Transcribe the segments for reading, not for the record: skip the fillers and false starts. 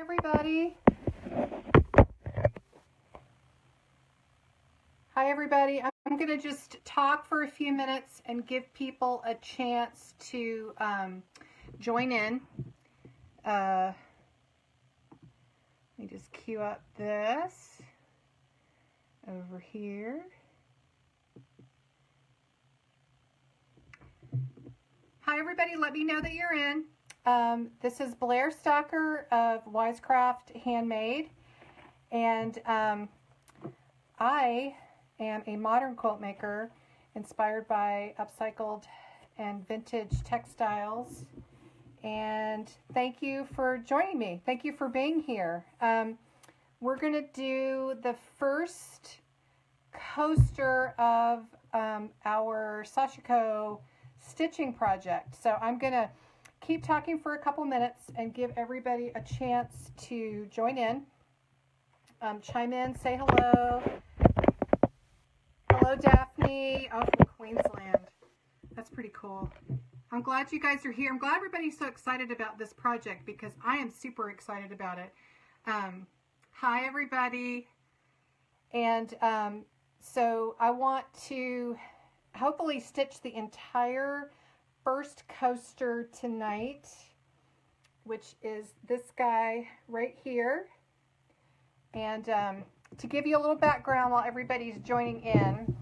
everybody. Hi everybody. I'm going to just talk for a few minutes and give people a chance to join in. Let me just cue up this over here. Hi everybody, let me know that you're in. This is Blair Stalker of Wisecraft Handmade, and I am a modern quilt maker inspired by upcycled and vintage textiles, and thank you for joining me. Thank you for being here. We're going to do the first coaster of our Sashiko stitching project. So I'm going to keep talking for a couple minutes and give everybody a chance to join in. Chime in, say hello. Hello, Daphne. Oh, from Queensland. That's pretty cool. I'm glad you guys are here. I'm glad everybody's so excited about this project because I am super excited about it. Hi, everybody. And so I want to hopefully stitch the entire first coaster tonight, which is this guy right here. And to give you a little background while everybody's joining in,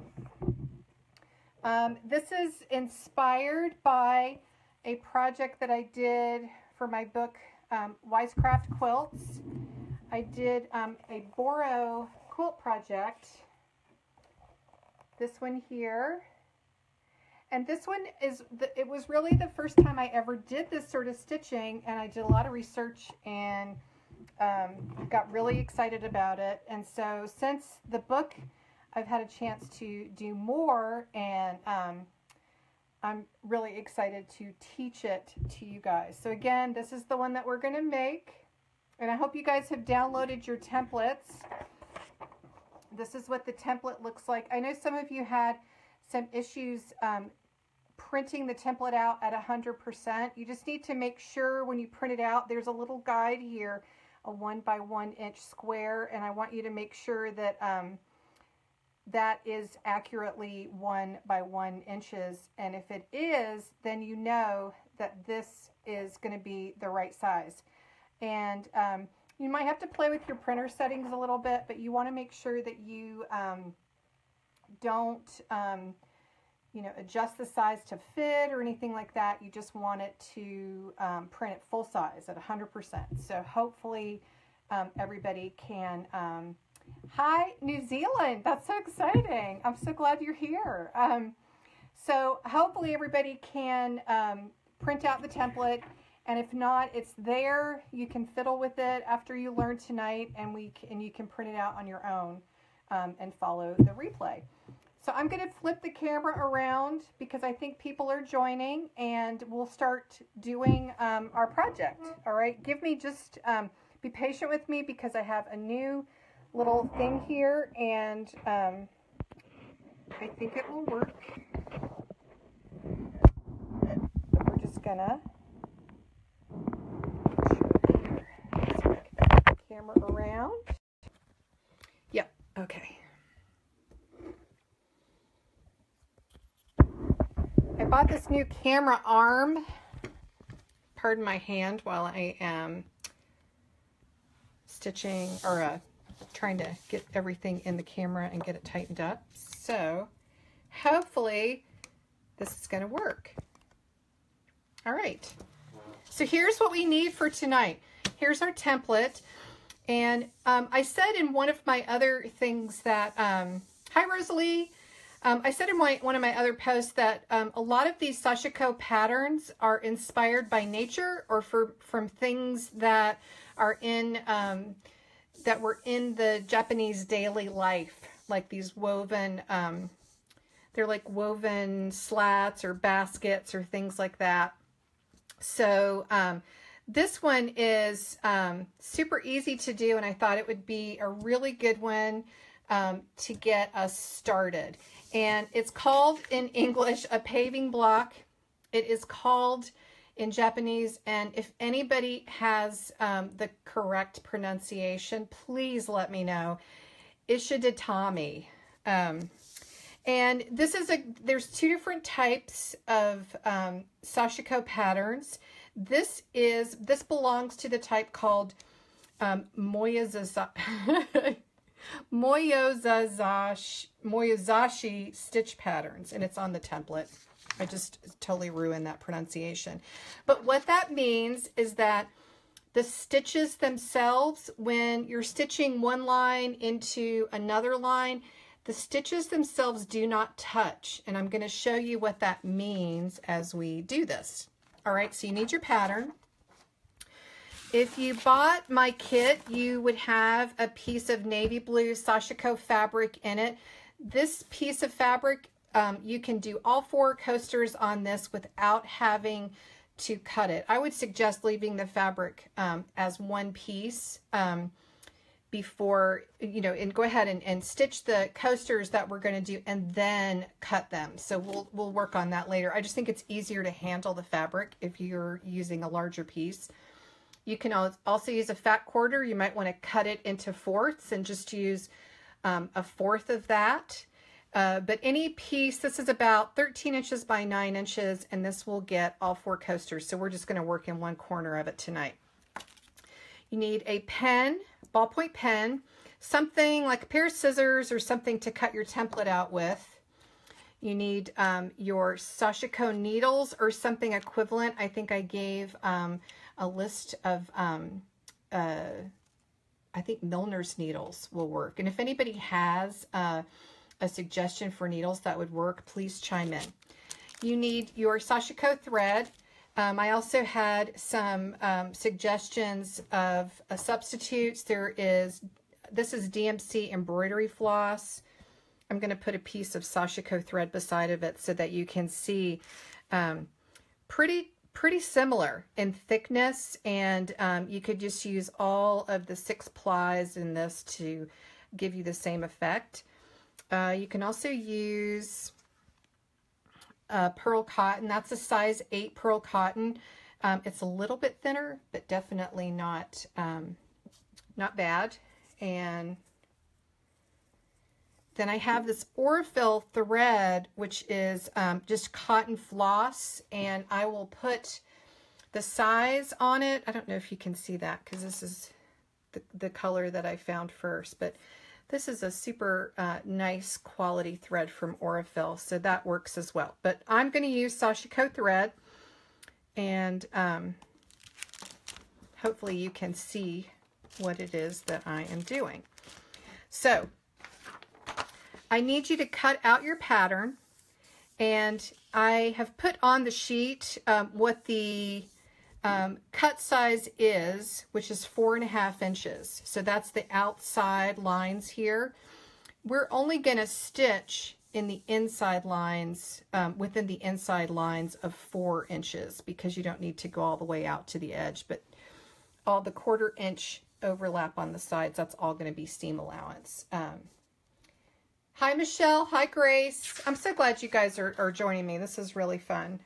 this is inspired by a project that I did for my book, Wisecraft Quilts. I did a Boro quilt project, this one here. And this one is, it was really the first time I ever did this sort of stitching, and I did a lot of research and got really excited about it. And so since the book, I've had a chance to do more, and I'm really excited to teach it to you guys. So again, this is the one that we're going to make, and I hope you guys have downloaded your templates. This is what the template looks like. I know some of you had some issues printing the template out at 100%. You just need to make sure when you print it out, there's a little guide here, a 1 by 1 inch square, and I want you to make sure that that is accurately 1 by 1 inches. And if it is, then you know that this is going to be the right size. And you might have to play with your printer settings a little bit, but you want to make sure that you don't you know, adjust the size to fit or anything like that. You just want it to print it full size at 100%. So hopefully everybody can. Hi, New Zealand. That's so exciting. I'm so glad you're here. So hopefully everybody can print out the template. And if not, it's there. You can fiddle with it after you learn tonight, and you can print it out on your own and follow the replay. So I'm going to flip the camera around because I think people are joining, and we'll start doing our project. All right, give me just, be patient with me because I have a new little thing here, and I think it will work. We're just gonna camera around. Yep, okay. I bought this new camera arm. Pardon my hand while I am stitching or trying to get everything in the camera and get it tightened up. So hopefully this is going to work. All right. So here's what we need for tonight. Here's our template. And I said in one of my other things that, hi Rosalie. I said in one of my other posts that a lot of these Sashiko patterns are inspired by nature or from things that are in that were in the Japanese daily life, like these woven. They're like woven slats or baskets or things like that. So this one is super easy to do, and I thought it would be a really good one to get us started. And it's called in English a paving block. It is called in Japanese, and if anybody has the correct pronunciation, please let me know. Ishiditami. And this is there's two different types of Sashiko patterns. This belongs to the type called Moyozashi stitch patterns, and it's on the template. I just totally ruined that pronunciation. But what that means is that the stitches themselves, when you're stitching one line into another line, the stitches themselves do not touch. And I'm going to show you what that means as we do this. All right, so you need your pattern. If you bought my kit, you would have a piece of navy blue Sashiko fabric in it. This piece of fabric, you can do all 4 coasters on this without having to cut it. I would suggest leaving the fabric as one piece before, and go ahead and stitch the coasters that we're going to do and then cut them. So we'll work on that later. I just think it's easier to handle the fabric if you're using a larger piece. You can also use a fat quarter. You might want to cut it into fourths and just use a fourth of that. But any piece, this is about 13 inches by 9 inches, and this will get all 4 coasters. So we're just going to work in one corner of it tonight. You need a pen, ballpoint pen, something like a pair of scissors or something to cut your template out with. You need your Sashiko needles or something equivalent. I think I gave a list of, I think Milner's needles will work. And if anybody has a suggestion for needles that would work, please chime in. You need your Sashiko thread. I also had some suggestions of substitutes. This is DMC embroidery floss. I'm going to put a piece of Sashiko thread beside of it so that you can see pretty similar in thickness, and you could just use all of the 6 plies in this to give you the same effect. You can also use pearl cotton. That's a size 8 pearl cotton. It's a little bit thinner, but definitely not bad. And then I have this Aurifil thread, which is just cotton floss, and I will put the size on it. I don't know if you can see that because this is the color that I found first, but this is a super nice quality thread from Aurifil, so that works as well. But I'm going to use Sashiko thread, and hopefully you can see what it is that I am doing. So I need you to cut out your pattern, and I have put on the sheet what the cut size is, which is 4.5 inches. So that's the outside lines here. We're only going to stitch in the inside lines, within the inside lines of 4 inches, because you don't need to go all the way out to the edge, but all the 1/4 inch overlap on the sides, that's all going to be seam allowance. Hi, Michelle. Hi, Grace. I'm so glad you guys are joining me. This is really fun.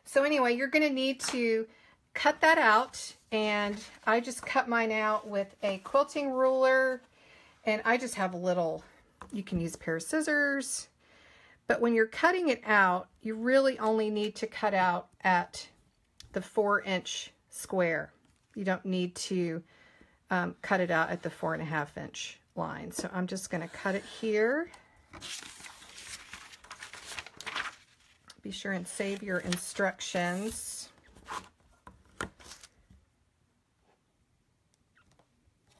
So anyway, you're going to need to cut that out, and I just cut mine out with a quilting ruler, and I just have a little, you can use a pair of scissors, but when you're cutting it out, you really only need to cut out at the 4-inch square. You don't need to cut it out at the 4.5 inch line. So I'm just going to cut it here. Be sure and save your instructions.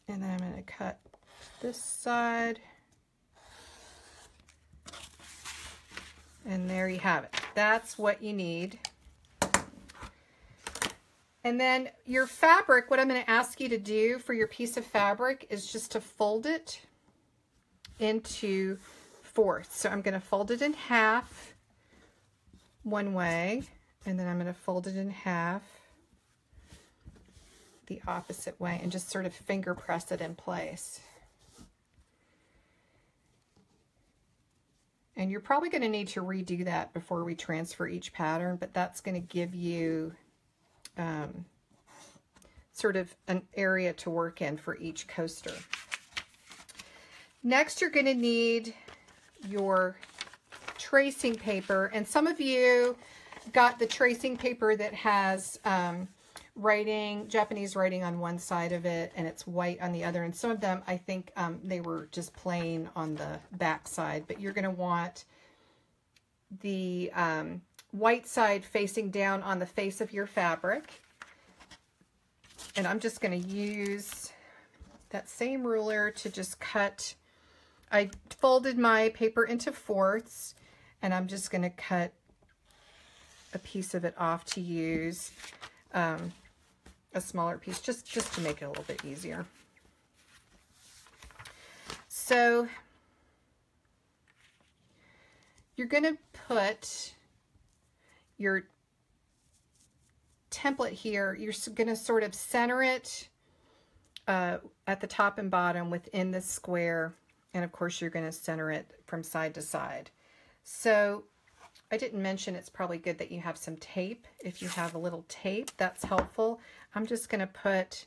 And then I'm going to cut this side. And there you have it. That's what you need. And then your fabric, what I'm going to ask you to do for your piece of fabric is just to fold it into fourths. So I'm going to fold it in half one way, and then I'm going to fold it in half the opposite way, and just sort of finger press it in place. And you're probably going to need to redo that before we transfer each pattern, but that's going to give you sort of an area to work in for each coaster. Next, you're going to need your tracing paper, and some of you got the tracing paper that has writing, Japanese writing on one side of it, and it's white on the other, and some of them, I think they were just plain on the back side, but you're going to want the white side facing down on the face of your fabric. And I'm just going to use that same ruler to just cut. I folded my paper into fourths, and I'm just going to cut a piece of it off to use a smaller piece, just to make it a little bit easier. So you're going to put your template here, you're going to sort of center it at the top and bottom within the square, and of course you're going to center it from side to side. So I didn't mention it's probably good that you have some tape. If you have a little tape, that's helpful. I'm just going to put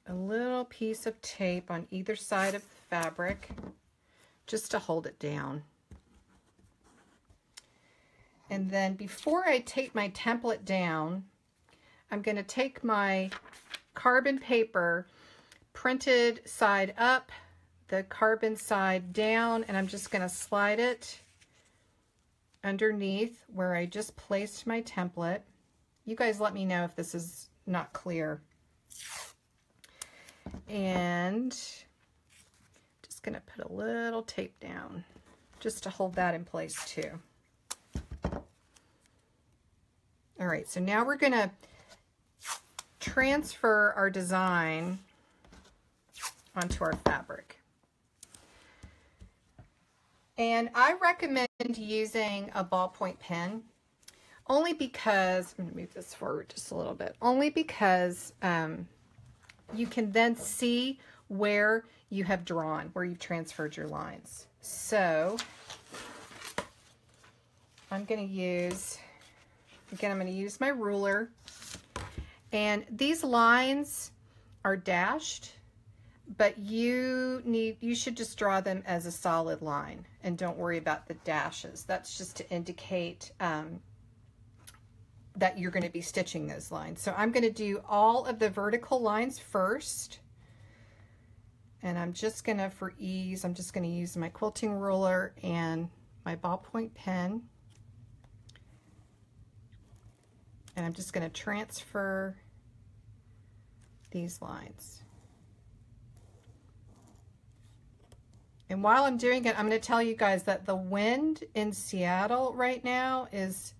a little piece of tape on either side of the fabric just to hold it down. And then before I tape my template down, I'm going to take my carbon paper, printed side up, the carbon side down, and I'm just going to slide it underneath where I just placed my template. You guys let me know if this is not clear. And just going to put a little tape down just to hold that in place too. All right, so now we're going to transfer our design onto our fabric. And I recommend using a ballpoint pen, only because, I'm going to move this forward just a little bit, only because you can then see where you have drawn, where you've transferred your lines. So I'm going to use, again, I'm going to use my ruler. And these lines are dashed, but you should just draw them as a solid line and don't worry about the dashes. That's just to indicate that you're going to be stitching those lines. So I'm going to do all of the vertical lines first. And I'm just going to, for ease, I'm just going to use my quilting ruler and my ballpoint pen. And I'm just going to transfer these lines. And while I'm doing it, I'm going to tell you guys that the wind in Seattle right now is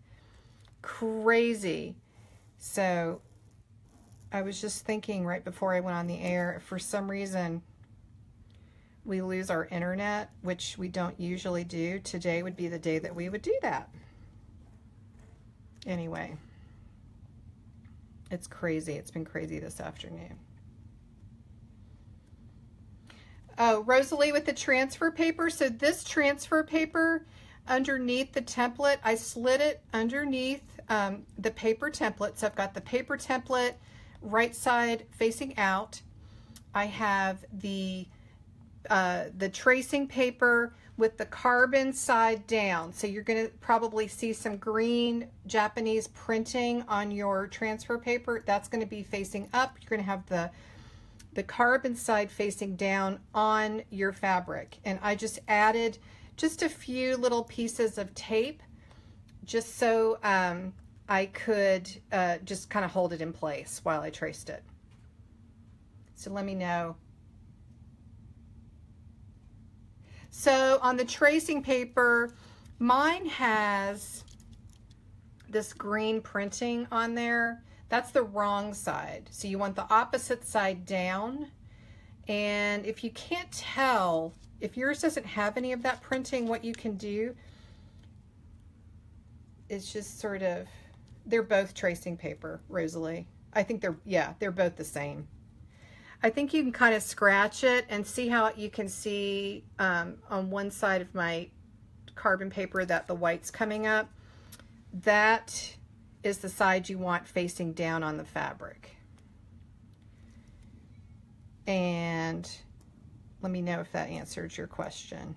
crazy. So I was just thinking right before I went on the air, if for some reason we lose our internet, which we don't usually do, today would be the day that we would do that. Anyway. It's crazy. It's been crazy this afternoon. Oh, Rosalie with the transfer paper. So this transfer paper underneath the template, I slid it underneath the paper template. So I've got the paper template right side facing out. I have the tracing paper with the carbon side down. So you're going to probably see some green Japanese printing on your transfer paper. That's going to be facing up. You're going to have the carbon side facing down on your fabric. And I just added just a few little pieces of tape just so I could just kind of hold it in place while I traced it. So let me know. So on the tracing paper, mine has this green printing on there. That's the wrong side. So you want the opposite side down. And if you can't tell, if yours doesn't have any of that printing, what you can do is just sort of, they're both tracing paper, Rosalie. I think they're both the same. I think you can kind of scratch it and see how you can see on one side of my carbon paper that the white's coming up, that is the side you want facing down on the fabric. And let me know if that answered your question,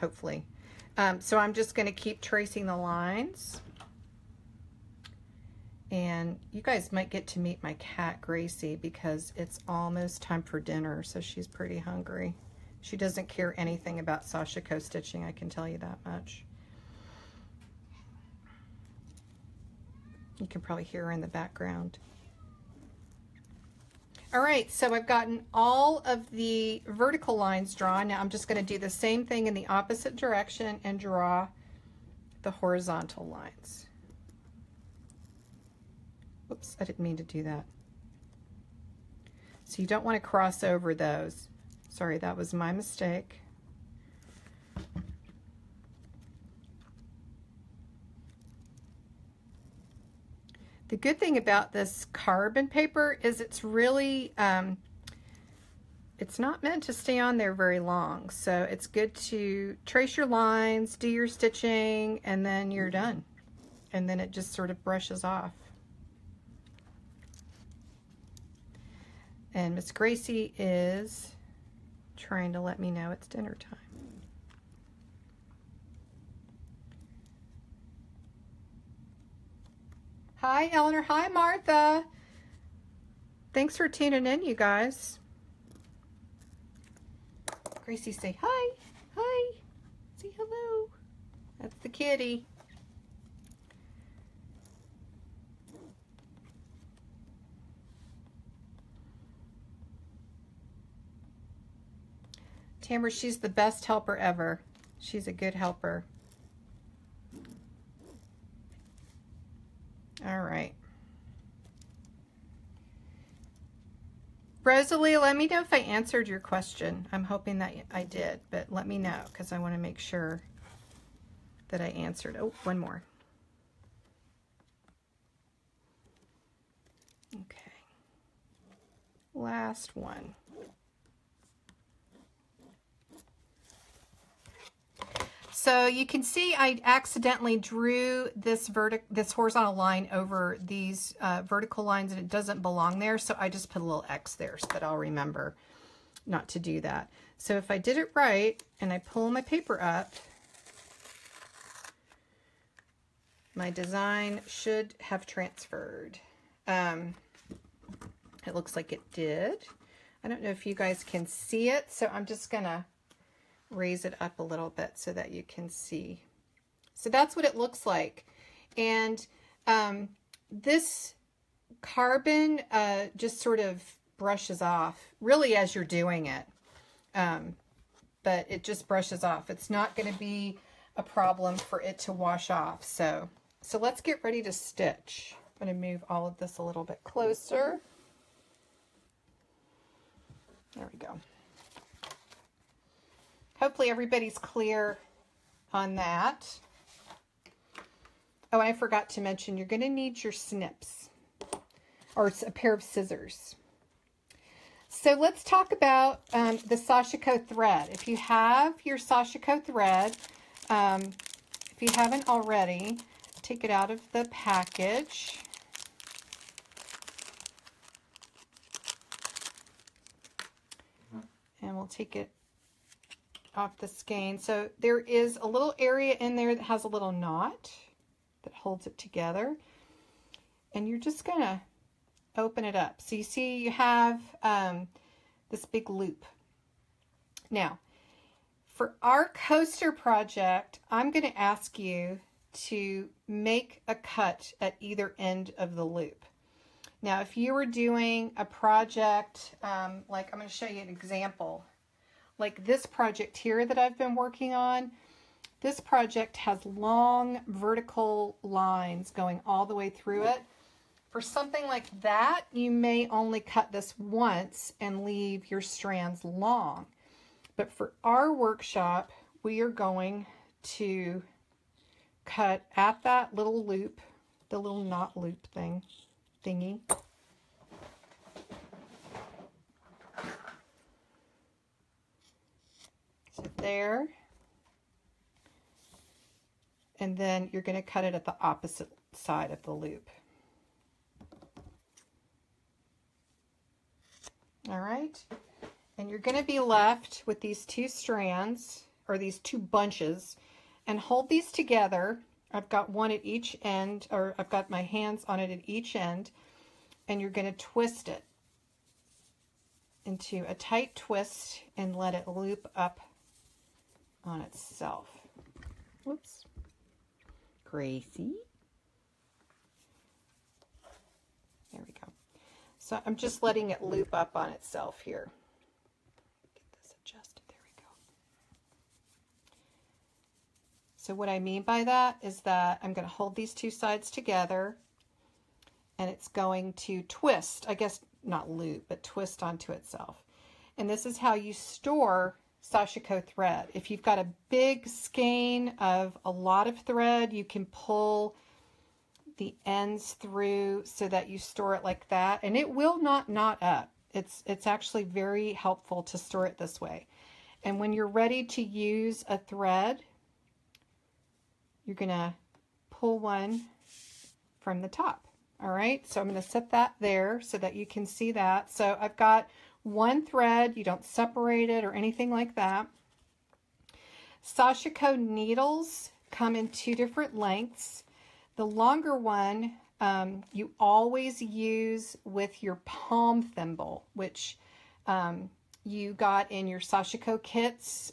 hopefully. So I'm just going to keep tracing the lines. And you guys might get to meet my cat, Gracie, because it's almost time for dinner, so she's pretty hungry. She doesn't care anything about Sashiko stitching, I can tell you that much. You can probably hear her in the background. All right, so I've gotten all of the vertical lines drawn. Now I'm just going to do the same thing in the opposite direction and draw the horizontal lines. Oops, I didn't mean to do that. So you don't want to cross over those. Sorry, that was my mistake. The good thing about this carbon paper is it's really, it's not meant to stay on there very long. So it's good to trace your lines, do your stitching, and then you're done. And then it just sort of brushes off. And Miss Gracie is trying to let me know it's dinner time. Hi, Eleanor. Hi, Martha. Thanks for tuning in, you guys. Gracie, say hi. Hi. Say hello. That's the kitty. Tamra, she's the best helper ever. She's a good helper. All right. Rosalie, let me know if I answered your question. I'm hoping that I did, but let me know because I want to make sure that I answered. Oh, one more. Okay. Last one. So you can see I accidentally drew this horizontal line over these vertical lines, and it doesn't belong there, so I just put a little X there so that I'll remember not to do that. So if I did it right and I pull my paper up, my design should have transferred. It looks like it did. I don't know if you guys can see it, so I'm just gonna raise it up a little bit so that you can see. So that's what it looks like. And this carbon just sort of brushes off really as you're doing it. But it just brushes off. It's not going to be a problem for it to wash off. So let's get ready to stitch. I'm going to move all of this a little bit closer. There we go. Hopefully everybody's clear on that. Oh, and I forgot to mention, you're going to need your snips or a pair of scissors. So let's talk about the Sashiko thread. If you have your Sashiko thread, if you haven't already, take it out of the package. And we'll take it off the skein. So there is a little area in there that has a little knot that holds it together, and you're just gonna open it up. So you see you have this big loop. Now for our coaster project, I'm going to ask you to make a cut at either end of the loop. Now if you were doing a project like, I'm going to show you an example. Like this project here that I've been working on, this project has long vertical lines going all the way through it. For something like that, you may only cut this once and leave your strands long. But for our workshop, we are going to cut at that little loop, the little knot loop thingy. So there, and then you're going to cut it at the opposite side of the loop. All right, and you're going to be left with these two strands, or these two bunches, and hold these together. I've got one at each end, or I've got my hands on it at each end, and you're going to twist it into a tight twist and let it loop up on itself. Whoops. Gracie. There we go. So I'm just letting it loop up on itself here. Get this adjusted. There we go. So what I mean by that is that I'm going to hold these two sides together, and it's going to twist, I guess not loop, but twist onto itself. And this is how you store Sashiko thread. If you've got a big skein of a lot of thread, you can pull the ends through so that you store it like that, and it will not knot up. It's actually very helpful to store it this way. And when you're ready to use a thread, you're gonna pull one from the top. All right, so I'm going to set that there so that you can see that. So I've got one thread. You don't separate it or anything like that. Sashiko needles come in two different lengths. The longer one you always use with your palm thimble, which you got in your Sashiko kits.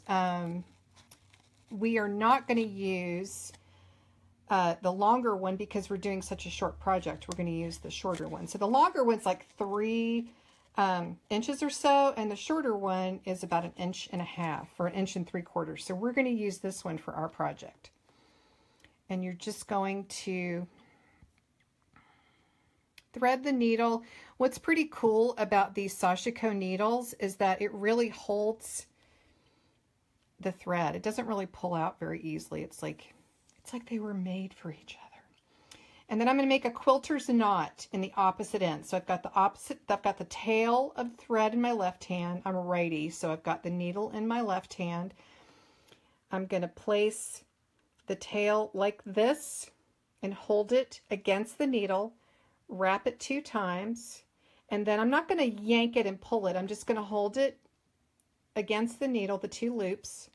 We are not going to use the longer one because we're doing such a short project. We're going to use the shorter one. So the longer one's like 3 inches or so, and the shorter one is about 1.5 inches or 1.75 inches. So we're going to use this one for our project. And you're just going to thread the needle. What's pretty cool about these Sashiko needles is that it really holds the thread. It doesn't really pull out very easily. It's like they were made for each other. And then I'm going to make a quilter's knot in the opposite end. So I've got the tail of the thread in my left hand. I'm a righty, so I've got the needle in my left hand. I'm going to place the tail like this and hold it against the needle, wrap it 2 times, and then I'm not going to yank it and pull it. I'm just going to hold it against the needle, the 2 loops.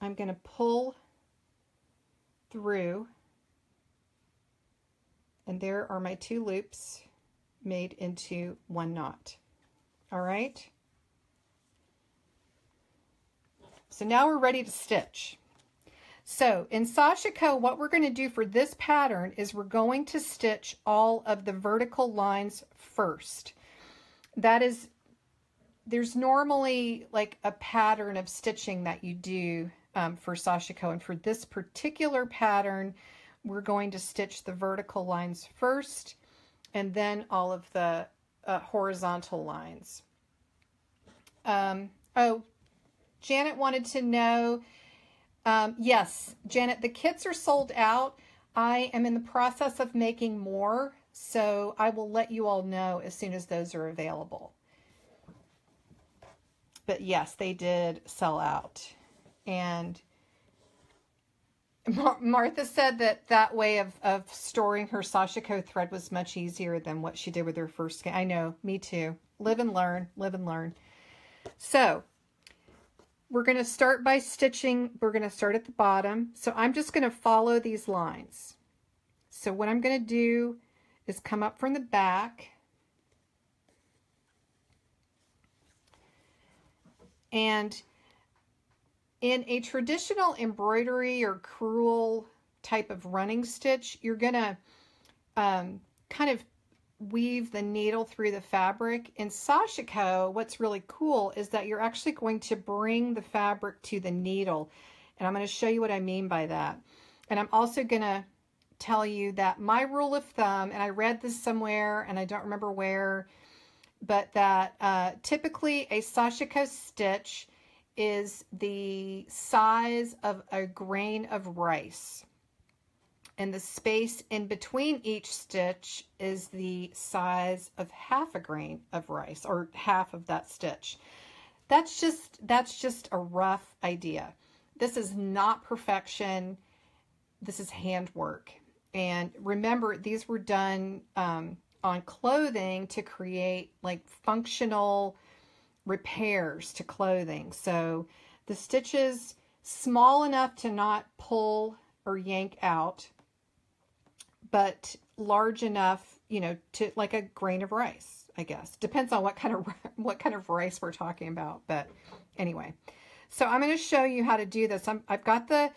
I'm going to pull through, and there are my 2 loops made into 1 knot. All right, so now we're ready to stitch. So in Sashiko, what we're going to do for this pattern is we're going to stitch all of the vertical lines first. That is, there's normally like a pattern of stitching that you do for Sashiko, and for this particular pattern we're going to stitch the vertical lines first and then all of the horizontal lines. Oh, Janet wanted to know, yes, Janet, the kits are sold out. I am in the process of making more, so I will let you all know as soon as those are available. But yes, they did sell out. And Martha said that way of storing her Sashiko thread was much easier than what she did with her first skein. I know, me too. Live and learn, live and learn. So we're going to start by stitching. We're going to start at the bottom. So I'm just going to follow these lines. So what I'm going to do is come up from the back and in a traditional embroidery or crewel type of running stitch, you're going to kind of weave the needle through the fabric. In Sashiko, what's really cool is that you're actually going to bring the fabric to the needle. And I'm going to show you what I mean by that. And I'm also going to tell you that my rule of thumb, and I read this somewhere and I don't remember where, but that typically a Sashiko stitch is the size of a grain of rice. And the space in between each stitch is the size of half a grain of rice, or half of that stitch. That's just a rough idea. This is not perfection. This is handwork. And remember, these were done on clothing to create like functional repairs to clothing. So the stitches small enough to not pull or yank out, but large enough, you know, to like a grain of rice, I guess. Depends on what kind of rice we're talking about. But anyway, so I'm going to show you how to do this. I've got the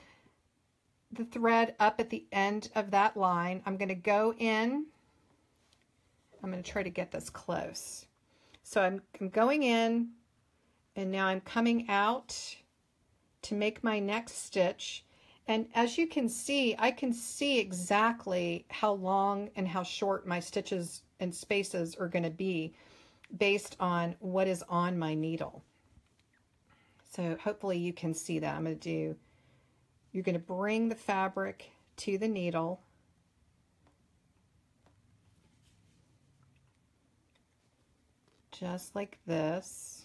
thread up at the end of that line. I'm going to go in. I'm going to try to get this close. So I'm going in, and now I'm coming out to make my next stitch. And as you can see, I can see exactly how long and how short my stitches and spaces are going to be based on what is on my needle. So hopefully you can see that. You're going to bring the fabric to the needle. Just like this.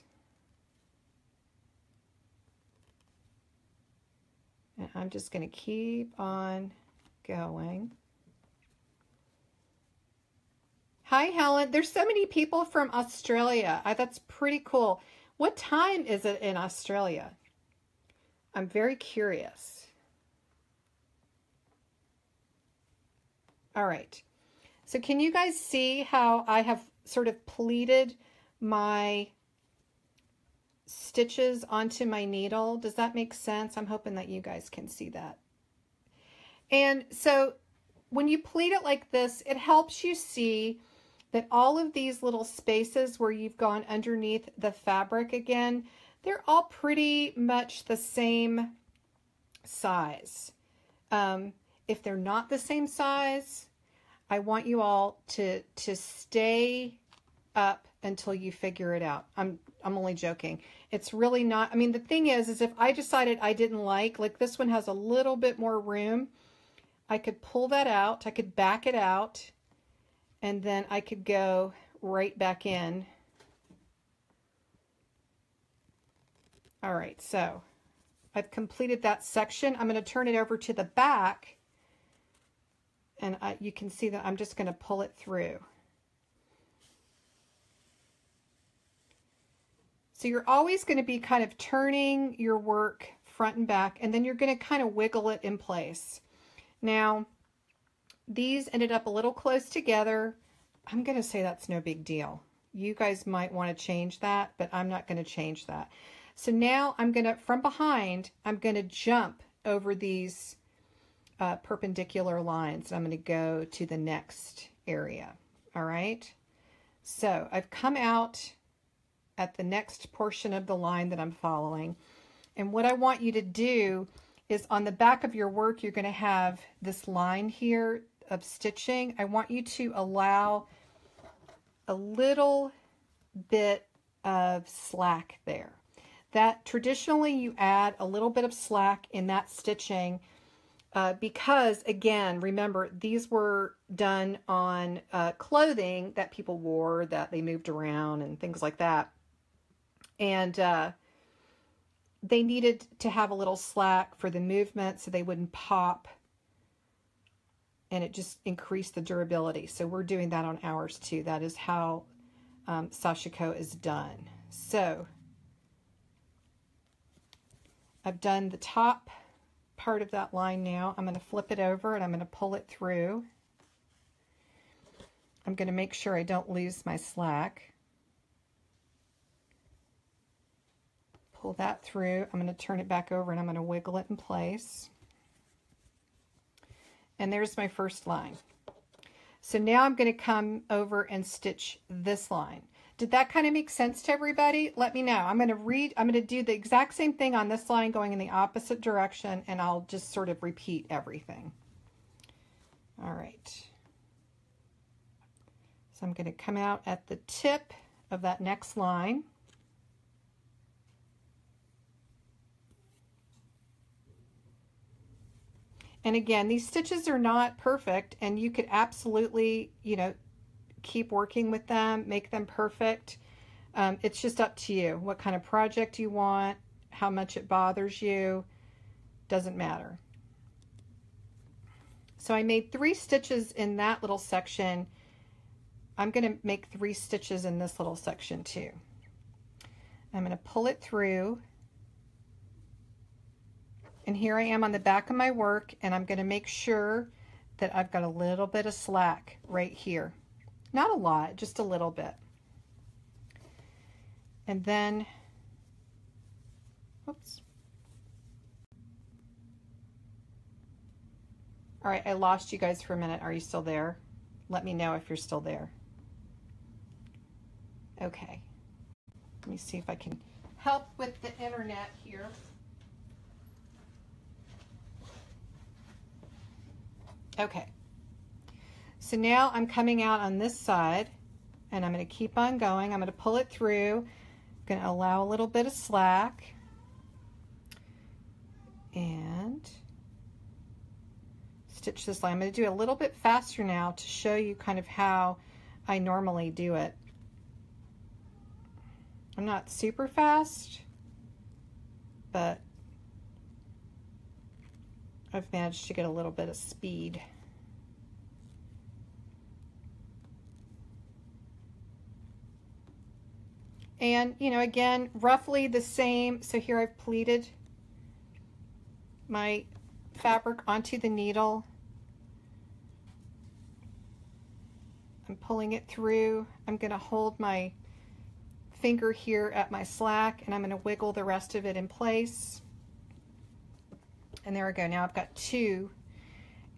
And I'm just going to keep on going. Hi, Helen. There's so many people from Australia. That's pretty cool. What time is it in Australia? I'm very curious. All right. So can you guys see how I have sort of pleated my stitches onto my needle? Does that make sense? I'm hoping that you guys can see that. And so when you pleat it like this, it helps you see that all of these little spaces where you've gone underneath the fabric again, they're all pretty much the same size. If they're not the same size, I want you all to stay up until you figure it out. I'm only joking. It's really not, I mean, the thing is if I decided I didn't like this one has a little bit more room, I could pull that out, I could back it out, and then I could go right back in. All right, so I've completed that section. I'm going to turn it over to the back, and you can see that I'm just going to pull it through. So you're always going to be kind of turning your work front and back, and then you're going to kind of wiggle it in place. Now, these ended up a little close together. I'm going to say that's no big deal. You guys might want to change that, but I'm not going to change that. So now I'm going to, from behind, I'm going to jump over these perpendicular lines. I'm going to go to the next area. All right. So I've come out at the next portion of the line that I'm following. And what I want you to do is on the back of your work, you're going to have this line here of stitching. I want you to allow a little bit of slack there. That traditionally you add a little bit of slack in that stitching because, again, remember, these were done on clothing that people wore, that they moved around and things like that. And they needed to have a little slack for the movement so they wouldn't pop, and it just increased the durability. So we're doing that on ours too. That is how Sashiko is done. So I've done the top part of that line now. I'm going to flip it over and I'm going to pull it through. I'm going to make sure I don't lose my slack. Pull that through. I'm going to turn it back over and I'm going to wiggle it in place. And there's my first line. So now I'm going to come over and stitch this line. Did that kind of make sense to everybody? Let me know. I'm going to do the exact same thing on this line going in the opposite direction, and I'll just sort of repeat everything. All right. So I'm going to come out at the tip of that next line. And again, these stitches are not perfect, and you could absolutely, you know, keep working with them, make them perfect. It's just up to you what kind of project you want, how much it bothers you. doesn't matter. So I made 3 stitches in that little section. I'm going to make 3 stitches in this little section too. I'm going to pull it through, and here I am on the back of my work, and I'm going to make sure that I've got a little bit of slack right here. Not a lot, just a little bit. And then, oops. All right, I lost you guys for a minute. Are you still there? Let me know if you're still there. Okay. Let me see if I can help with the internet here. Okay. So now I'm coming out on this side, and I'm going to keep on going. I'm going to pull it through. I'm going to allow a little bit of slack. And stitch this line. I'm going to do it a little bit faster now to show you kind of how I normally do it. I'm not super fast, but I've managed to get a little bit of speed. And, you know, again, roughly the same. So here I've pleated my fabric onto the needle. I'm pulling it through. I'm going to hold my finger here at my slack, and I'm going to wiggle the rest of it in place. And there we go. Now I've got 2.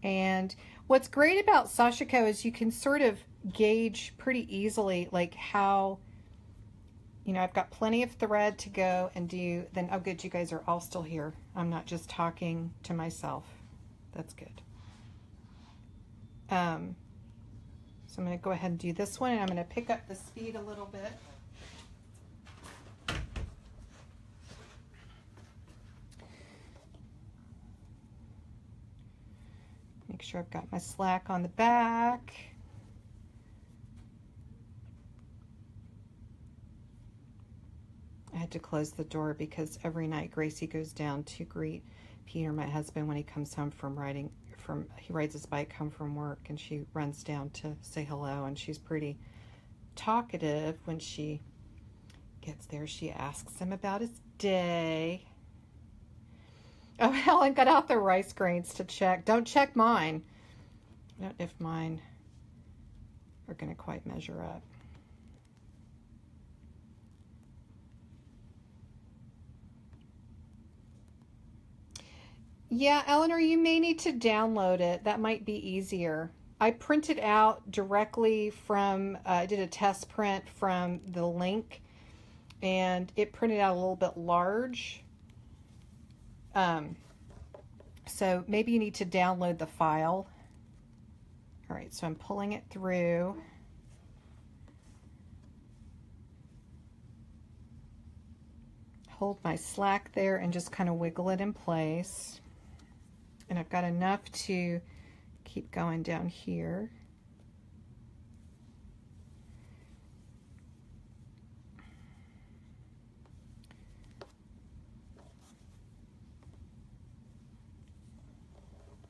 And what's great about Sashiko is you can sort of gauge pretty easily like how, you know, I've got plenty of thread to go and do. Then, oh good, you guys are all still here. I'm not just talking to myself. That's good. So I'm going to go ahead and do this one, and I'm going to pick up the speed a little bit. Make sure I've got my slack on the back. I had to close the door because every night Gracie goes down to greet Peter, my husband, when he comes home from he rides his bike home from work, and she runs down to say hello, and she's pretty talkative. When she gets there, she asks him about his day. Oh, Helen got out the rice grains to check. Don't check mine. I don't know if mine are going to quite measure up. Yeah, Eleanor, you may need to download it. That might be easier. I printed out directly from, I did a test print from the link, and it printed out a little bit large. So maybe you need to download the file. All right, so I'm pulling it through. Hold my slack there and just kind of wiggle it in place. And I've got enough to keep going down here.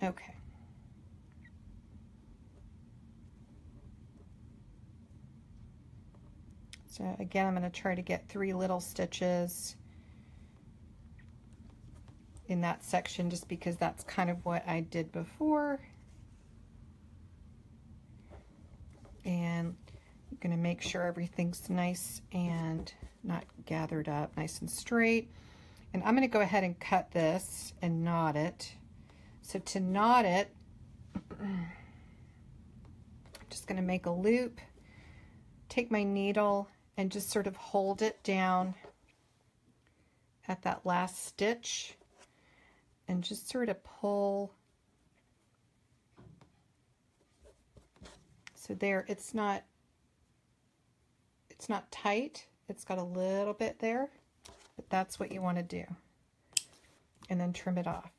Okay. So again, I'm going to try to get 3 little stitches in that section just because that's kind of what I did before. And I'm going to make sure everything's nice and not gathered up, nice and straight. And I'm going to go ahead and cut this and knot it. So to knot it, I'm just going to make a loop, take my needle, and just sort of hold it down at that last stitch and just sort of pull. So there, it's not tight. It's got a little bit there, but that's what you want to do. And then trim it off.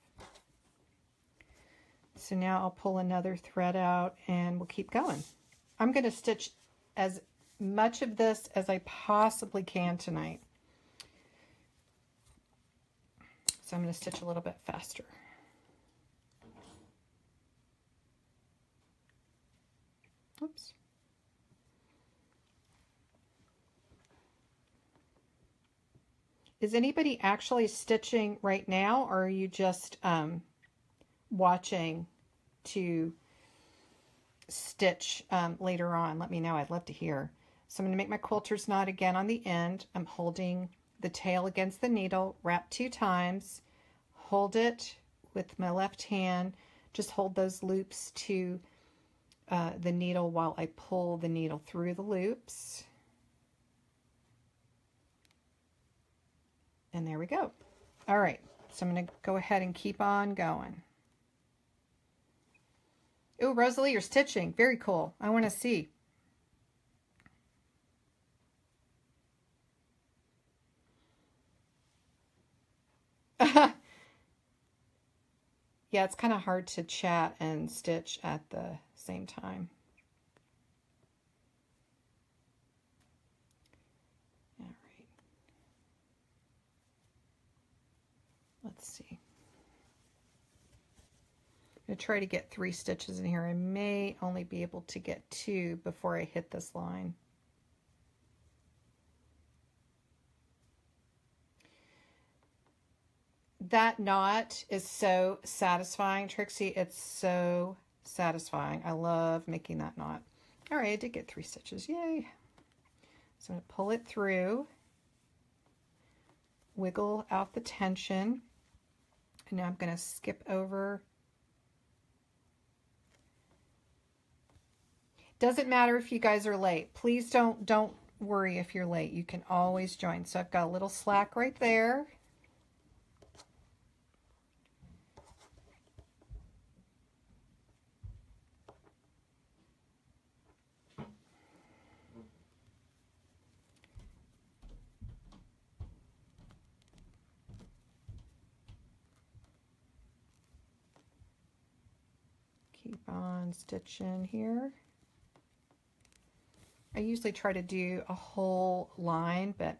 So now I'll pull another thread out and we'll keep going. I'm going to stitch as much of this as I possibly can tonight. So I'm going to stitch a little bit faster. Oops. Is anybody actually stitching right now, or are you just watching to stitch later on? Let me know. I'd love to hear. So I'm going to make my quilter's knot again on the end. I'm holding the tail against the needle, wrap 2 times, hold it with my left hand, just hold those loops to the needle while I pull the needle through the loops. And there we go. All right, so I'm going to go ahead and keep on going. Oh, Rosalie, you're stitching. Very cool. I want to see. Yeah, it's kind of hard to chat and stitch at the same time. All right. Let's see. I'm going to try to get 3 stitches in here. I may only be able to get 2 before I hit this line. That knot is so satisfying, Trixie. It's so satisfying. I love making that knot. All right, I did get 3 stitches. Yay. So I'm going to pull it through, wiggle out the tension, and now I'm going to skip over. Doesn't matter if you guys are late. Please don't worry if you're late. You can always join. So I've got a little slack right there. Keep on stitching here. I usually try to do a whole line, but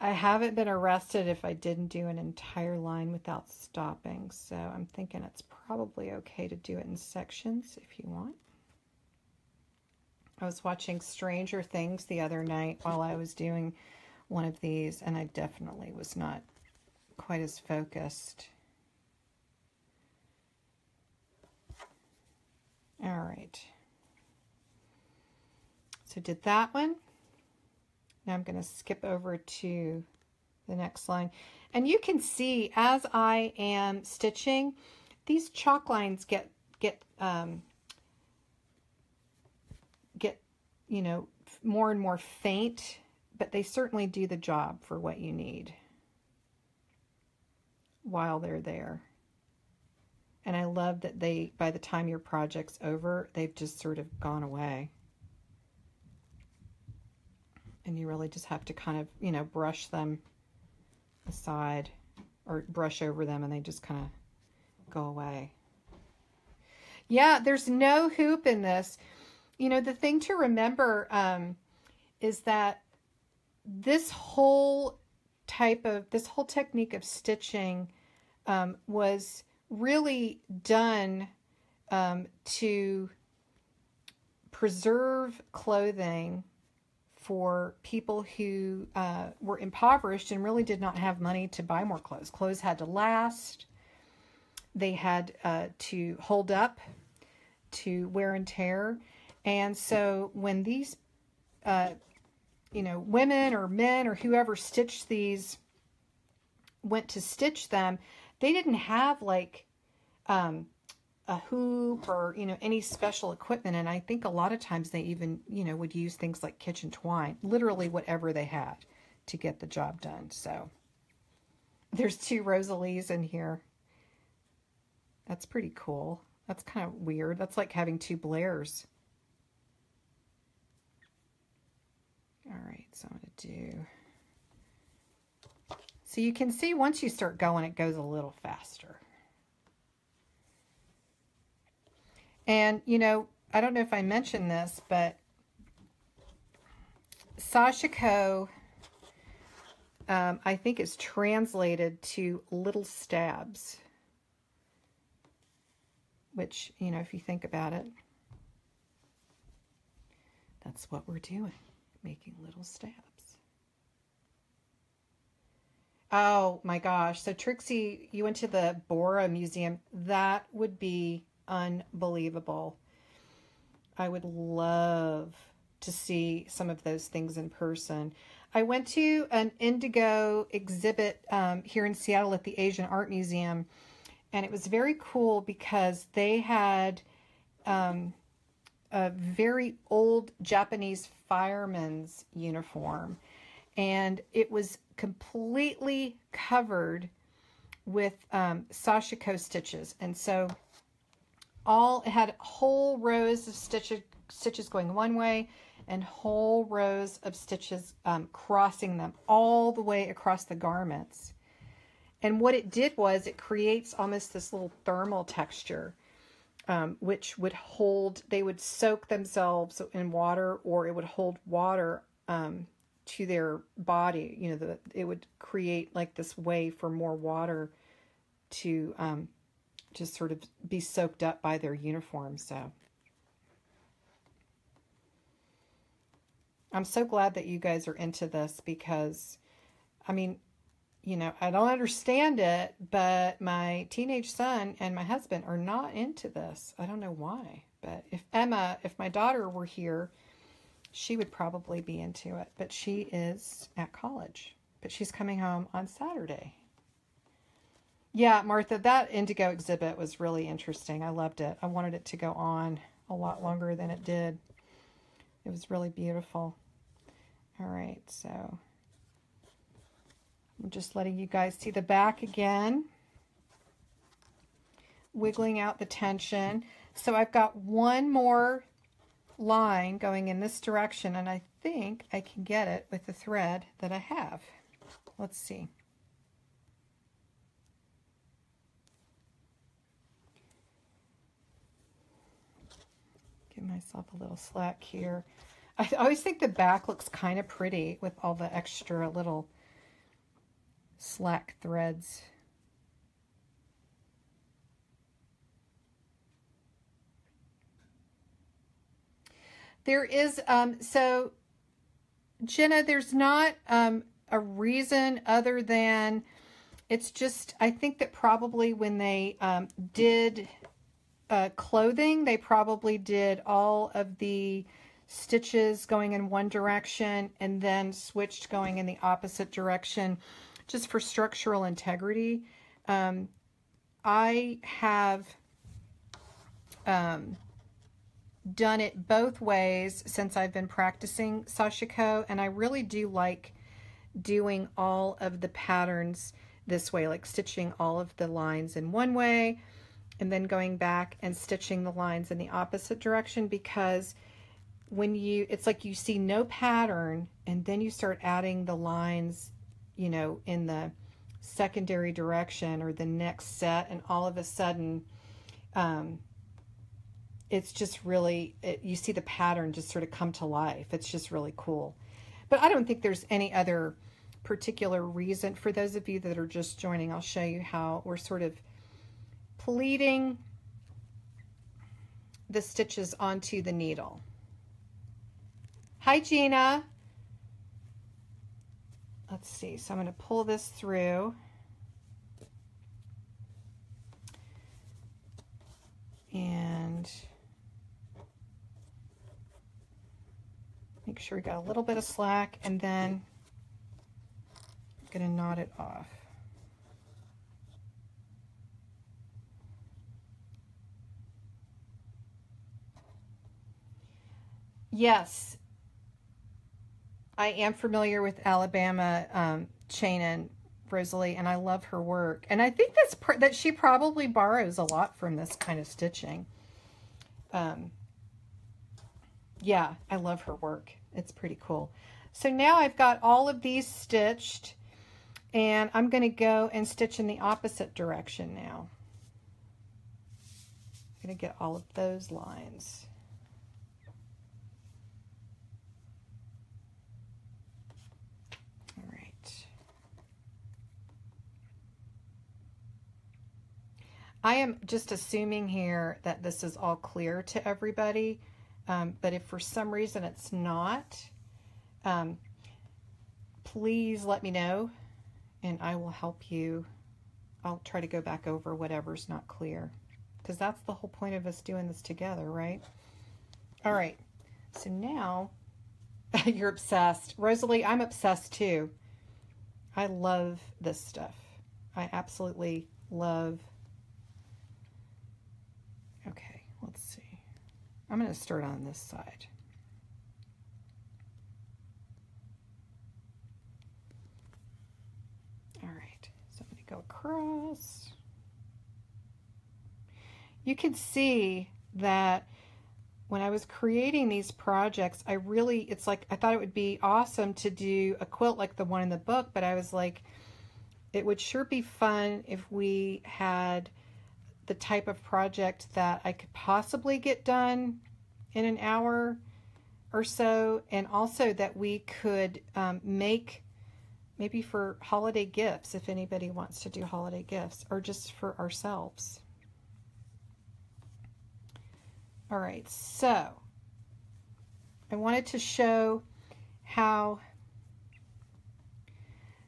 I haven't been arrested if I didn't do an entire line without stopping. So I'm thinking it's probably okay to do it in sections if you want. I was watching Stranger Things the other night while I was doing one of these, and I definitely was not quite as focused. All right. So did that one. Now I'm going to skip over to the next line. And you can see as I am stitching, these chalk lines get you know, more and more faint, but they certainly do the job for what you need while they're there. And I love that they, by the time your project's over, they've just sort of gone away. And you really just have to kind of, you know, brush them aside or brush over them, and they just kind of go away. Yeah, there's no hoop in this. You know, the thing to remember is that this whole technique of stitching was really done to preserve clothing for people who were impoverished and really did not have money to buy more clothes. Clothes had to last. They had to hold up to wear and tear. And so when these, you know, women or men or whoever stitched these went to stitch them, they didn't have like a hoop or, you know, any special equipment. And I think a lot of times they even, you know, would use things like kitchen twine, literally whatever they had to get the job done. So there's 2 Rosalies in here. That's pretty cool. That's kind of weird. That's like having 2 Blairs. All right, so I'm going to do... So you can see once you start going, it goes a little faster. And, you know, I don't know if I mentioned this, but Sashiko I think is translated to little stabs, which, you know, if you think about it, that's what we're doing, making little stabs. Oh my gosh. So Trixie, you went to the Bora Museum. That would be unbelievable. I would love to see some of those things in person. I went to an indigo exhibit here in Seattle at the Asian Art Museum, and it was very cool because they had a very old Japanese fireman's uniform, and it was completely covered with Sashiko stitches. And so it had whole rows of stitches going one way and whole rows of stitches crossing them all the way across the garments. And what it did was it creates almost this little thermal texture, which would hold, they would soak themselves in water, or it would hold water to their body. You know, it would create like this way for more water to just sort of be soaked up by their uniform. So I'm so glad that you guys are into this, because, I mean, you know, I don't understand it, but my teenage son and my husband are not into this. I don't know why, but if my daughter were here, she would probably be into it, but she is at college, but she's coming home on Saturday. Yeah, Martha, that indigo exhibit was really interesting. I loved it. I wanted it to go on a lot longer than it did. It was really beautiful. All right, so I'm just letting you guys see the back again. Wiggling out the tension. So I've got one more line going in this direction, and I think I can get it with the thread that I have. Let's see. Give myself a little slack here. I always think the back looks kind of pretty with all the extra little slack threads. There is, so Jenna, there's not a reason other than it's just, I think that probably when they did clothing, they probably did all of the stitches going in one direction and then switched going in the opposite direction just for structural integrity. I have done it both ways since I've been practicing Sashiko, and I really do like doing all of the patterns this way, like stitching all of the lines in one way and then going back and stitching the lines in the opposite direction, because when it's like you see no pattern and then you start adding the lines, you know, in the secondary direction or the next set, and all of a sudden it's just really, you see the pattern just sort of come to life. It's just really cool. But I don't think there's any other particular reason. For those of you that are just joining, I'll show you how we're sort of pleating the stitches onto the needle. Hi, Gina. Let's see. So I'm going to pull this through. And make sure we got a little bit of slack, and then I'm going to knot it off. Yes, I am familiar with Alabama Chain and Rosalie, and I love her work. And I think that she probably borrows a lot from this kind of stitching. Yeah, I love her work. It's pretty cool. So now I've got all of these stitched, and I'm going to go and stitch in the opposite direction now. I'm going to get all of those lines. All right. I am just assuming here that this is all clear to everybody, but if for some reason it's not, please let me know and I will help you. I'll try to go back over whatever's not clear, because that's the whole point of us doing this together, right? All right, so now you're obsessed. Rosalie, I'm obsessed too. I love this stuff. I absolutely love. Okay, let's see. I'm going to start on this side. All right, so I'm going to go across. You can see that when I was creating these projects, it's like, I thought it would be awesome to do a quilt like the one in the book, but I was like, it would sure be fun if we had the type of project that I could possibly get done in an hour or so, and also that we could make maybe for holiday gifts, if anybody wants to do holiday gifts, or just for ourselves. All right, so I wanted to show how,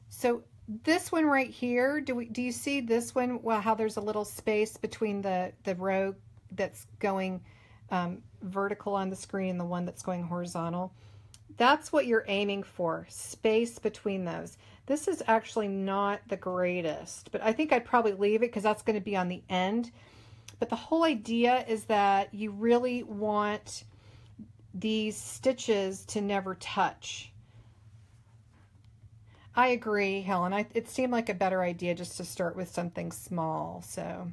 so this one right here, do you see this one? Well, how there's a little space between the row that's going vertical on the screen and the one that's going horizontal. That's what you're aiming for, space between those. This is actually not the greatest, but I think I'd probably leave it because that's going to be on the end. But the whole idea is that you really want these stitches to never touch. I agree, Helen. It seemed like a better idea just to start with something small. So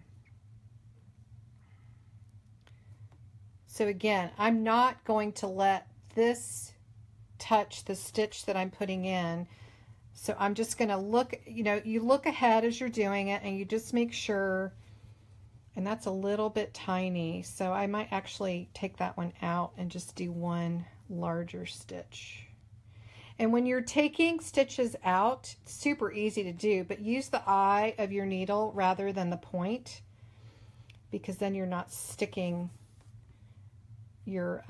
again, I'm not going to let this touch the stitch that I'm putting in. So I'm just going to look, you look ahead as you're doing it and you just make sure. And that's a little bit tiny, so I might actually take that one out and just do one larger stitch. And when you're taking stitches out, it's super easy to do, but use the eye of your needle rather than the point, because then you're not sticking your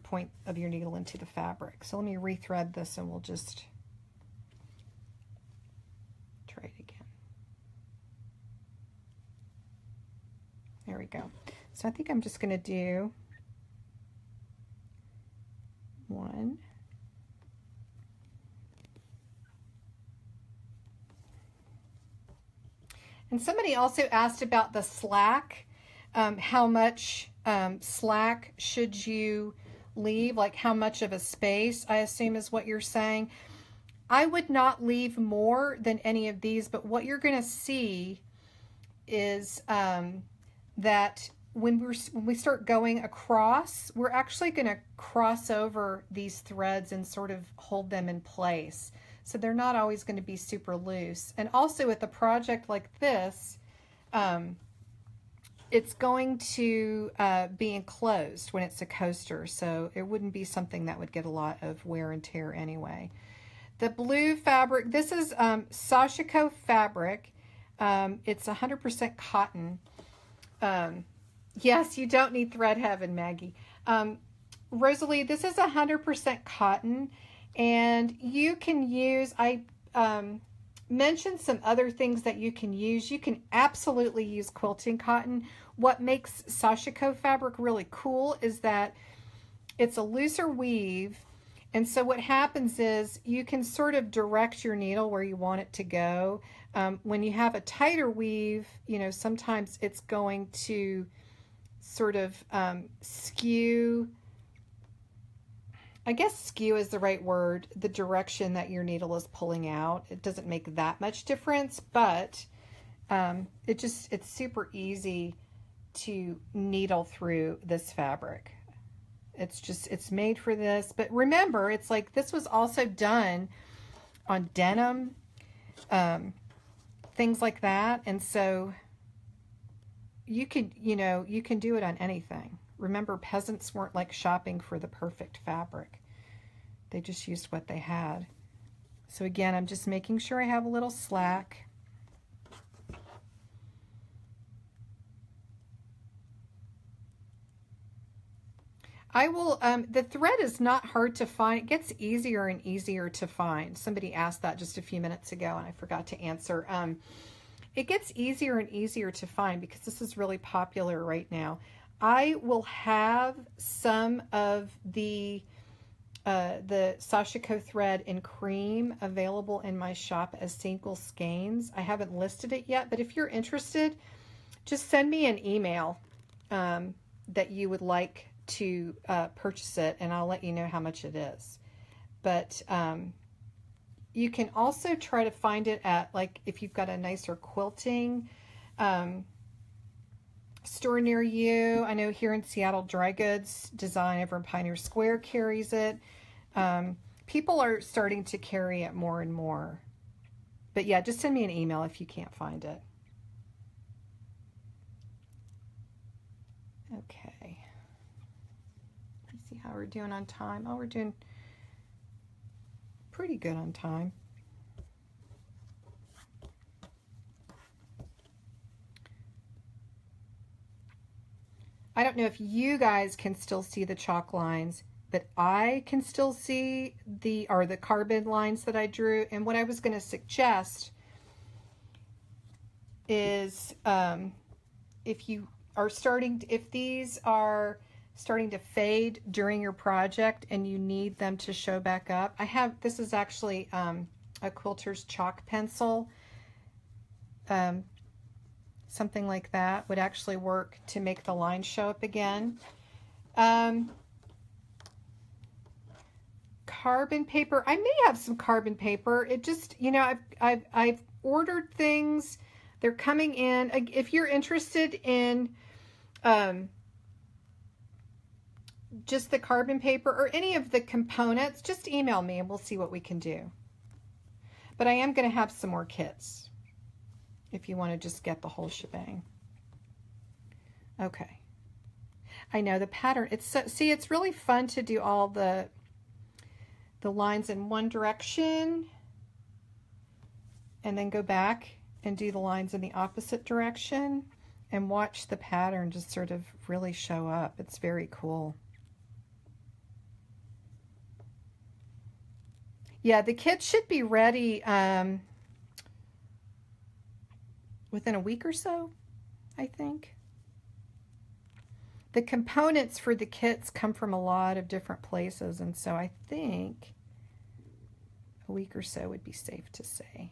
point of your needle into the fabric. So let me rethread this and we'll just try it again. There we go. So I think I'm just going to do one. And somebody also asked about the slack. How much slack should you leave? Like how much of a space, I assume is what you're saying. I would not leave more than any of these, but what you're going to see is that when we start going across, we're actually going to cross over these threads and sort of hold them in place. So they're not always going to be super loose. And also with a project like this, it's going to be enclosed when it's a coaster. So it wouldn't be something that would get a lot of wear and tear anyway. The blue fabric, this is Sashiko fabric. It's 100% cotton. Yes, you don't need thread heaven, Maggie. Rosalie, this is 100% cotton, and you can use, I mentioned some other things that you can use. You can absolutely use quilting cotton. What makes Sashiko fabric really cool is that it's a looser weave, and so what happens is you can sort of direct your needle where you want it to go. When you have a tighter weave, sometimes it's going to sort of skew, I guess skew is the right word, the direction that your needle is pulling out. It doesn't make that much difference, but it's super easy to needle through this fabric. It's made for this. But remember, it's like this was also done on denim, things like that, and so you can do it on anything. Remember, peasants weren't like shopping for the perfect fabric. They just used what they had. So again, I'm just making sure I have a little slack. I will, the thread is not hard to find. It gets easier and easier to find. Somebody asked that just a few minutes ago and I forgot to answer. It gets easier and easier to find because this is really popular right now. I will have some of the Sashiko thread in cream available in my shop as single skeins. I haven't listed it yet, but if you're interested, just send me an email that you would like to purchase it, and I'll let you know how much it is. But you can also try to find it at, like, if you've got a nicer quilting store near you. I know here in Seattle, Dry Goods Design over in Pioneer Square carries it. People are starting to carry it more and more. But yeah, just send me an email if you can't find it. Okay. Let's see how we're doing on time. Oh, we're doing pretty good on time. I don't know if you guys can still see the chalk lines, but I can still see the carbon lines that I drew. And what I was going to suggest is if these are starting to fade during your project and you need them to show back up, this is actually a quilter's chalk pencil. Something like that would actually work to make the lines show up again. Carbon paper. I may have some carbon paper. It just, you know, I've ordered things. They're coming in. If you're interested in just the carbon paper or any of the components, just email me and we'll see what we can do. But I am going to have some more kits if you want to just get the whole shebang. Okay. I know the pattern. It's really fun to do all the lines in one direction and then go back and do the lines in the opposite direction and watch the pattern just sort of really show up. It's very cool. Yeah, the kit should be ready within a week or so, I think. The components for the kits come from a lot of different places, and so I think a week or so would be safe to say.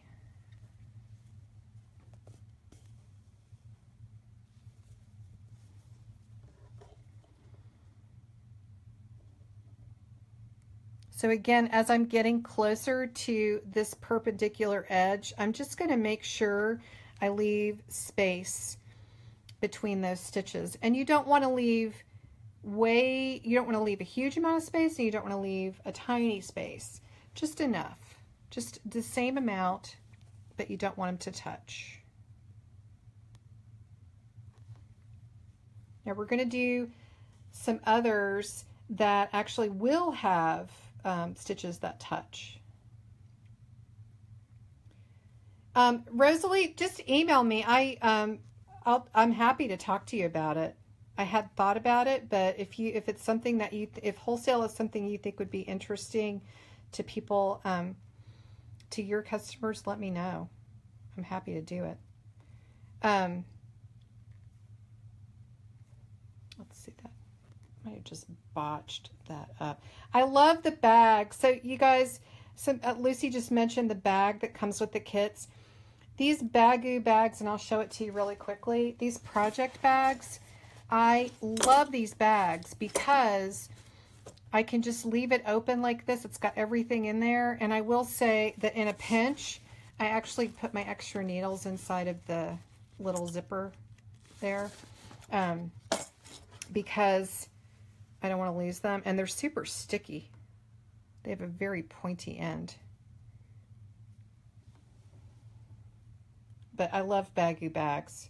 So again, as I'm getting closer to this perpendicular edge, I'm just going to make sure I leave space between those stitches. And you don't want to leave you don't want to leave a huge amount of space, and you don't want to leave a tiny space. Just enough. Just the same amount, but you don't want them to touch. Now we're going to do some others that actually will have stitches that touch. Rosalie, just email me. I'm happy to talk to you about it. I had thought about it, but if it's something that if wholesale is something you think would be interesting to people, to your customers, let me know. I'm happy to do it. Let's see that. I might have just botched that up. I love the bag. So you guys, Lucy just mentioned the bag that comes with the kits. These Bagoo bags, and I'll show it to you really quickly. These project bags, I love these bags because I can just leave it open like this. It's got everything in there. And I will say that in a pinch, I actually put my extra needles inside of the little zipper there because I don't want to lose them. And they're super sticky. They have a very pointy end. But I love Bagoo bags.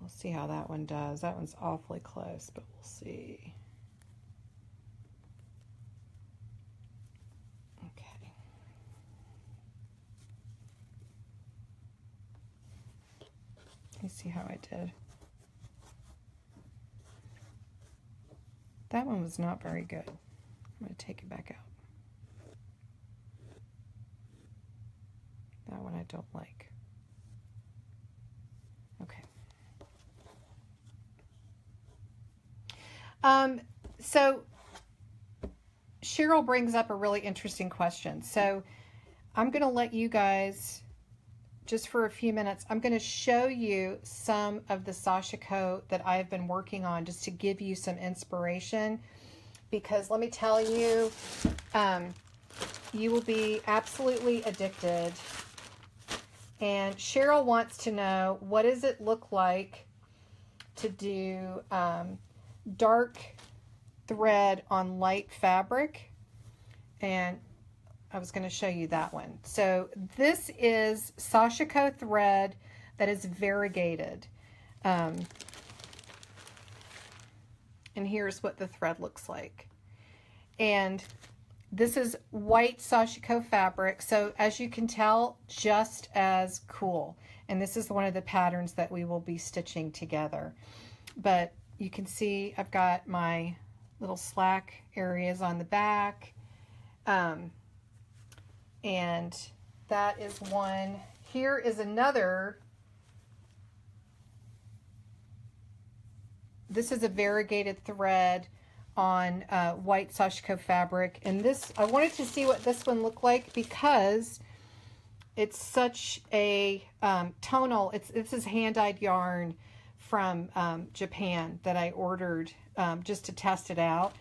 We'll see how that one does. That one's awfully close, but we'll see. Okay. Let me see how I did. That one was not very good. I'm going to take it back out. That one I don't like. Okay. So Cheryl brings up a really interesting question. So I'm going to let you guys, just for a few minutes, I'm going to show you some of the Sashiko that I've been working on just to give you some inspiration. Because let me tell you, you will be absolutely addicted. And Cheryl wants to know, what does it look like to do dark thread on light fabric? And I was going to show you that one. So this is Sashiko thread that is variegated. And here's what the thread looks like. And this is white Sashiko fabric. So as you can tell, just as cool. And this is one of the patterns that we will be stitching together. But you can see I've got my little slack areas on the back. And that is one. Here is another. This is a variegated thread on white Sashiko fabric. And this, I wanted to see what this one looked like because it's such a tonal. This is hand-dyed yarn from Japan that I ordered just to test it out.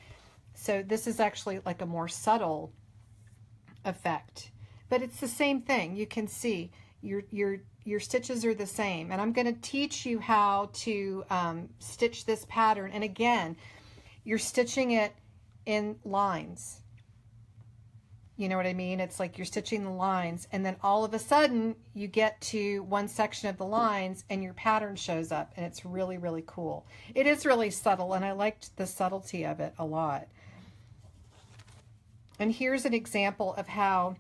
So this is actually like a more subtle effect, but it's the same thing. You can see your stitches are the same, and I'm going to teach you how to stitch this pattern. And again, you're stitching it in lines. You know what I mean? It's like you're stitching the lines, and then all of a sudden you get to one section of the lines and your pattern shows up, and it's really, really cool. It is really subtle, and I liked the subtlety of it a lot. And here's an example of how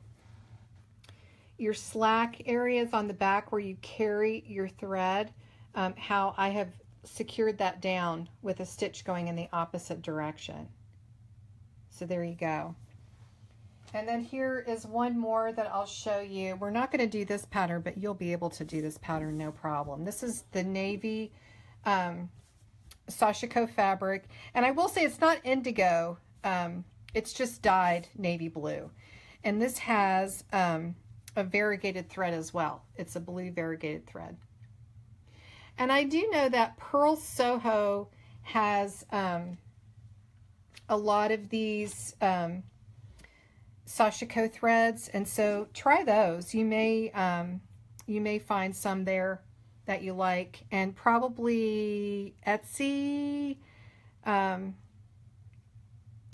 your slack areas on the back where you carry your thread, how I have secured that down with a stitch going in the opposite direction. So there you go. And then here is one more that I'll show you. We're not going to do this pattern, but you'll be able to do this pattern no problem. This is the navy Sashiko fabric. And I will say it's not indigo. It's just dyed navy blue. And this has a variegated thread as well. It's a blue variegated thread. And I do know that Pearl Soho has a lot of these Sashiko threads, and so try those. You may find some there that you like, and probably Etsy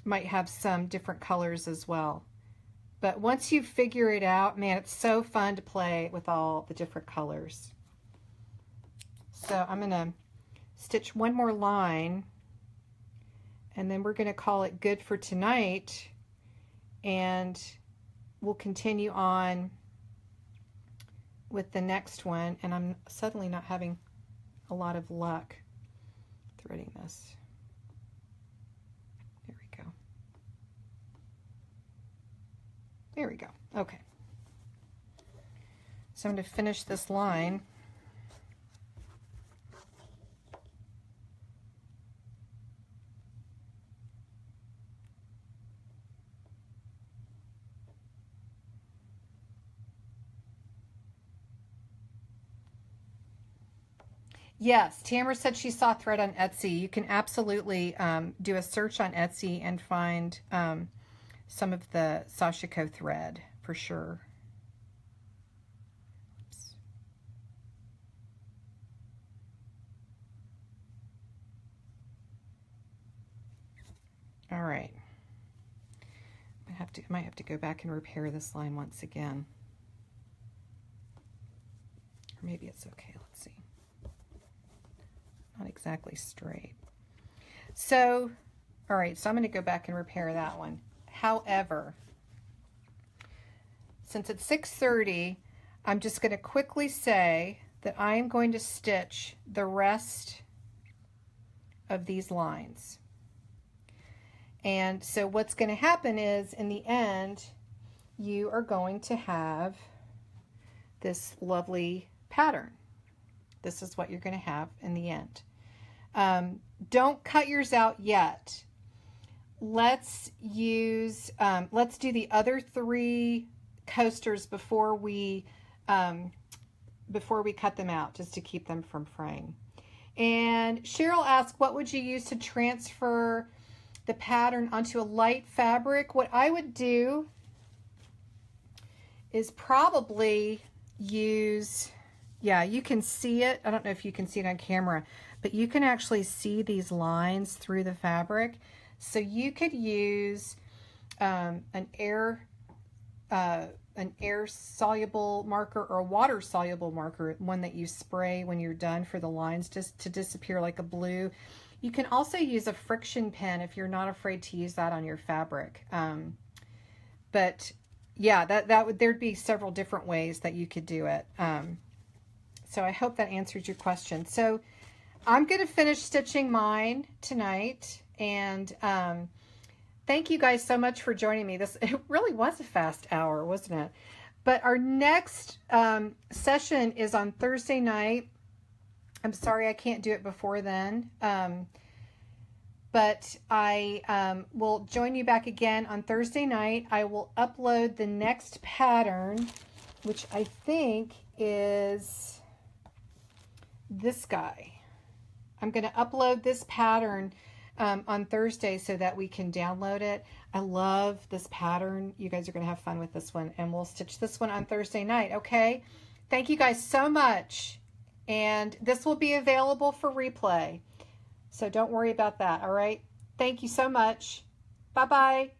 might have some different colors as well. But once you figure it out, man, it's so fun to play with all the different colors. So I'm going to stitch one more line, and then we're going to call it good for tonight, and we'll continue on with the next one. And I'm suddenly not having a lot of luck threading this. There we go. There we go. Okay. So I'm going to finish this line. Yes, Tamra said she saw thread on Etsy. You can absolutely do a search on Etsy and find some of the Sashiko thread for sure. Oops. All right. I might have to go back and repair this line once again. Or maybe it's okay. Let's see. Not exactly straight. So, all right, so I'm going to go back and repair that one. However, since it's 6:30, I'm just going to quickly say that I am going to stitch the rest of these lines. And so what's going to happen is, in the end, you are going to have this lovely pattern. This is what you're going to have in the end. Don't cut yours out yet. Let's do the other 3 coasters before we cut them out, just to keep them from fraying. And Cheryl asked, what would you use to transfer the pattern onto a light fabric? What I would do is probably use, yeah, you can see it. I don't know if you can see it on camera, but you can actually see these lines through the fabric. So you could use an air soluble marker or a water soluble marker, one that you spray when you're done for the lines just to disappear, like a blue. You can also use a friction pen if you're not afraid to use that on your fabric. But yeah, there'd be several different ways that you could do it. So I hope that answers your question. So I'm going to finish stitching mine tonight, and thank you guys so much for joining me. It really was a fast hour, wasn't it? But our next session is on Thursday night. I'm sorry I can't do it before then. But I will join you back again on Thursday night. I will upload the next pattern, which I think is this guy. I'm going to upload this pattern on Thursday so that we can download it. I love this pattern. You guys are going to have fun with this one, and we'll stitch this one on Thursday night. Okay. Thank you guys so much. And this will be available for replay. So don't worry about that. All right. Thank you so much. Bye-bye.